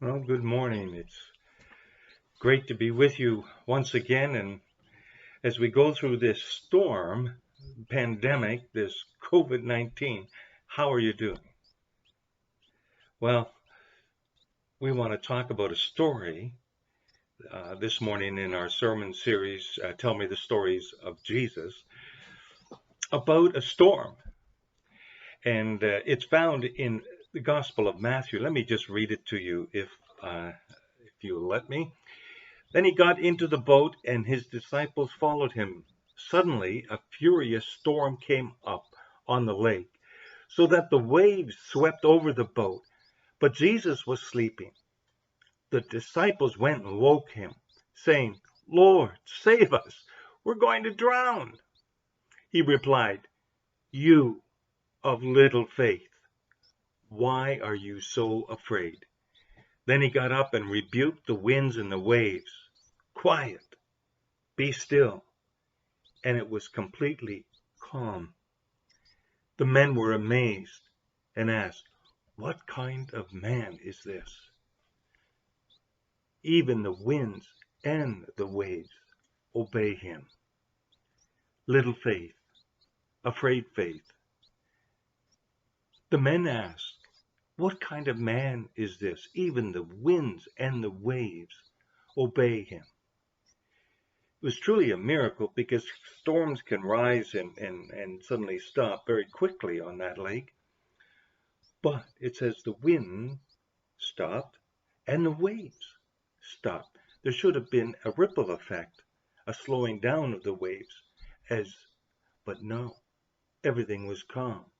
Well, good morning. It's great to be with you once again. And as we go through this storm, pandemic, this COVID 19, how are you doing? Well, we want to talk about a story this morning in our sermon series, Tell Me the Stories of Jesus, about a storm. And it's found in the Gospel of Matthew. Let me just read it to you if you let me. Then he got into the boat, and his disciples followed him. Suddenly, a furious storm came up on the lake, so that the waves swept over the boat. But Jesus was sleeping. The disciples went and woke him, saying, "Lord, save us! We're going to drown." He replied, "You of little faith, why are you so afraid?" Then he got up and rebuked the winds and the waves. "Quiet, be still." And it was completely calm. The men were amazed and asked, "What kind of man is this? Even the winds and the waves obey him." Little faith, afraid faith. The men asked, "What kind of man is this? Even the winds and the waves obey him." It was truly a miracle because storms can rise and suddenly stop very quickly on that lake. But it says the wind stopped and the waves stopped. There should have been a ripple effect, a slowing down of the waves, as but no, everything was calm,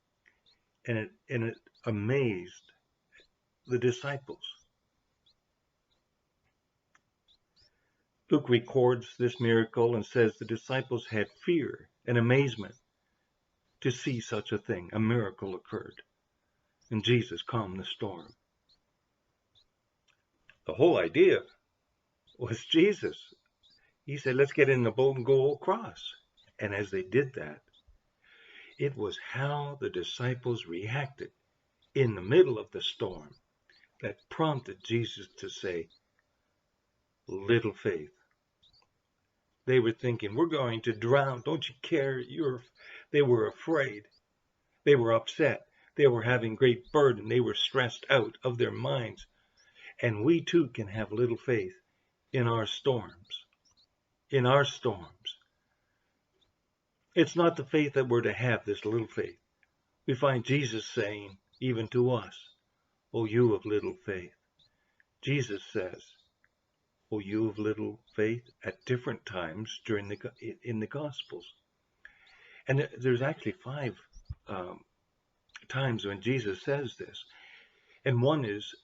and it amazed the disciples. Luke records this miracle and says the disciples had fear and amazement to see such a thing. A miracle occurred, and Jesus calmed the storm. The whole idea was Jesus. He said, "Let's get in the boat and go across." And as they did that, it was how the disciples reacted in the middle of the storm that prompted Jesus to say, "Little faith." They were thinking, "We're going to drown. Don't you care?" They were afraid. They were upset. They were having great burden. They were stressed out of their minds. And we too can have little faith in our storms. In our storms. It's not the faith that we're to have, this little faith. We find Jesus saying, even to us, "O you of little faith." Jesus says, "O you of little faith," at different times in the Gospels. And there's actually five um, times when Jesus says this. And one is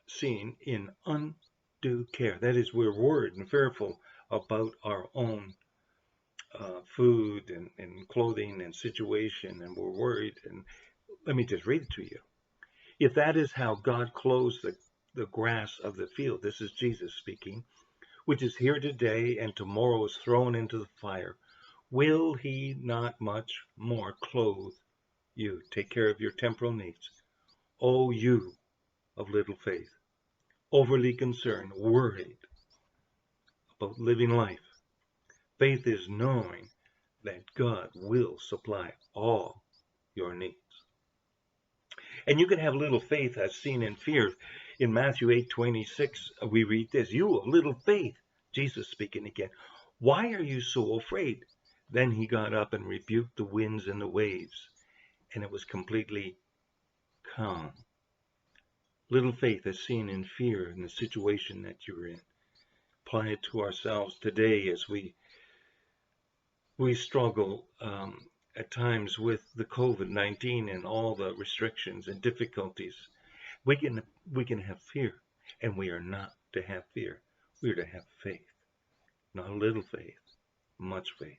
seen in undue care. That is, we're worried and fearful about our own food and clothing and situation, and we're worried. And let me just read it to you. "If that is how God clothes the grass of the field," this is Jesus speaking, "which is here today and tomorrow is thrown into the fire, will he not much more clothe you, take care of your temporal needs? O you of little faith," overly concerned, worried about living life. Faith is knowing that God will supply all your needs. And you can have little faith as seen in fear. In Matthew 8:26, we read this, "You of little faith," Jesus speaking again, "why are you so afraid?" Then he got up and rebuked the winds and the waves, and it was completely calm. Little faith as seen in fear in the situation that you're in. Apply it to ourselves today as we struggle at times with the COVID-19 and all the restrictions and difficulties. We can have fear, and we are not to have fear. We are to have faith, not a little faith, much faith.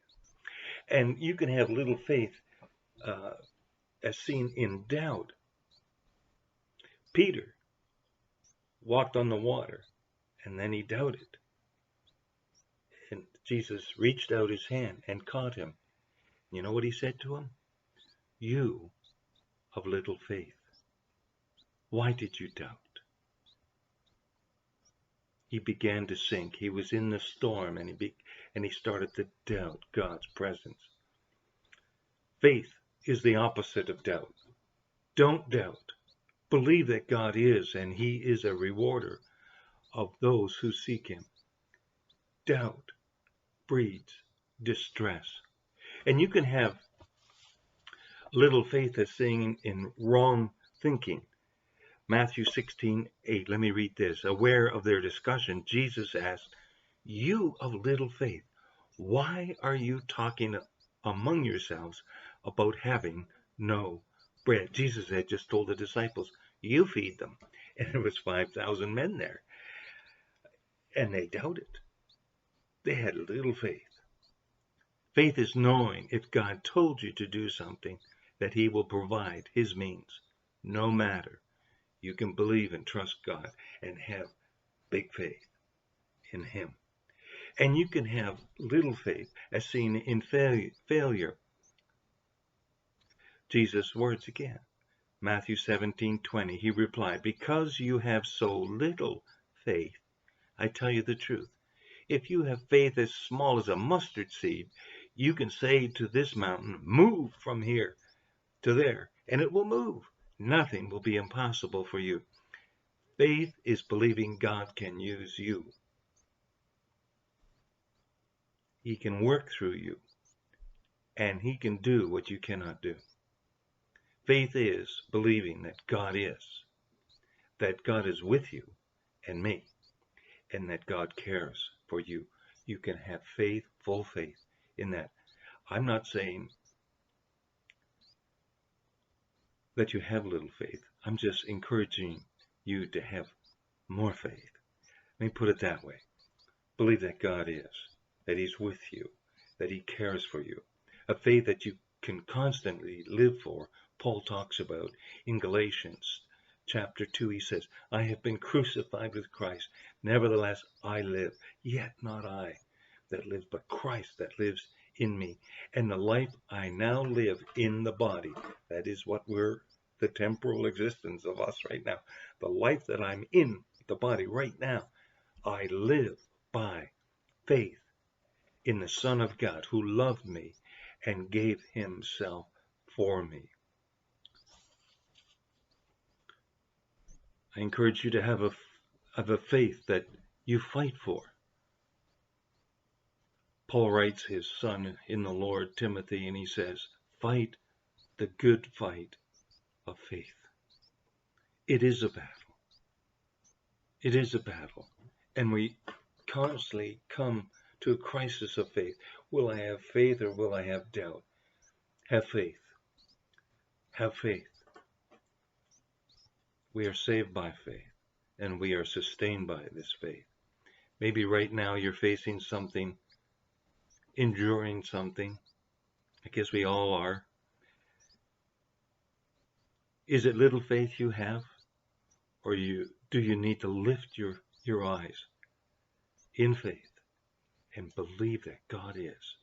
And you can have little faith uh, as seen in doubt. Peter walked on the water, and then he doubted. And Jesus reached out his hand and caught him. You know what he said to him? "You of little faith, why did you doubt?" he began to sink. He was in the storm, and he started to doubt God's presence. Faith is the opposite of doubt. Don't doubt. Believe that God is, and he is a rewarder of those who seek him. Doubt breeds distress. And you can have little faith as saying in wrong thinking. Matthew 16:8. Let me read this. Aware of their discussion, Jesus asked, "You of little faith, why are you talking among yourselves about having no bread?" Jesus had just told the disciples, "You feed them." And there was 5,000 men there. And they doubted. They had little faith. Faith is knowing if God told you to do something, that he will provide his means. No matter. You can believe and trust God and have big faith in him. And you can have little faith as seen in failure. Jesus' words again. Matthew 17:20. He replied, "Because you have so little faith, I tell you the truth. If you have faith as small as a mustard seed, you can say to this mountain, 'Move from here to there,' and it will move. Nothing will be impossible for you." Faith is believing God can use you. He can work through you, and he can do what you cannot do. Faith is believing that God is with you and me, and that God cares for you. You can have faith, full faith in that. I'm not saying that you have little faith. I'm just encouraging you to have more faith. Let me put it that way. Believe that God is, that he's with you, that he cares for you. A faith that you can constantly live for. Paul talks about in Galatians chapter 2. He says, "I have been crucified with Christ. Nevertheless, I live. Yet not I that live, but Christ that lives in me. And the life I now live in the body," that is what the temporal existence of us right now. The life that I'm in the body right now, I live by faith in the Son of God who loved me and gave himself for me. I encourage you to have a faith that you fight for. Paul writes his son in the Lord, Timothy, and he says, "Fight the good fight of faith." It is a battle. It is a battle. And we constantly come to a crisis of faith. Will I have faith or will I have doubt? Have faith. Have faith. We are saved by faith, and we are sustained by this faith. Maybe right now you're facing something, enduring something. I guess we all are. Is it little faith you have? Or do you need to lift your eyes in faith and believe that God is,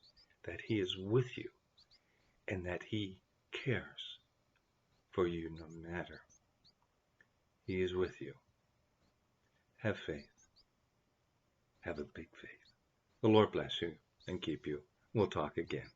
that he is with you, and that he cares for you no matter. He is with you. Have faith. Have a big faith. The Lord bless you and keep you. We'll talk again.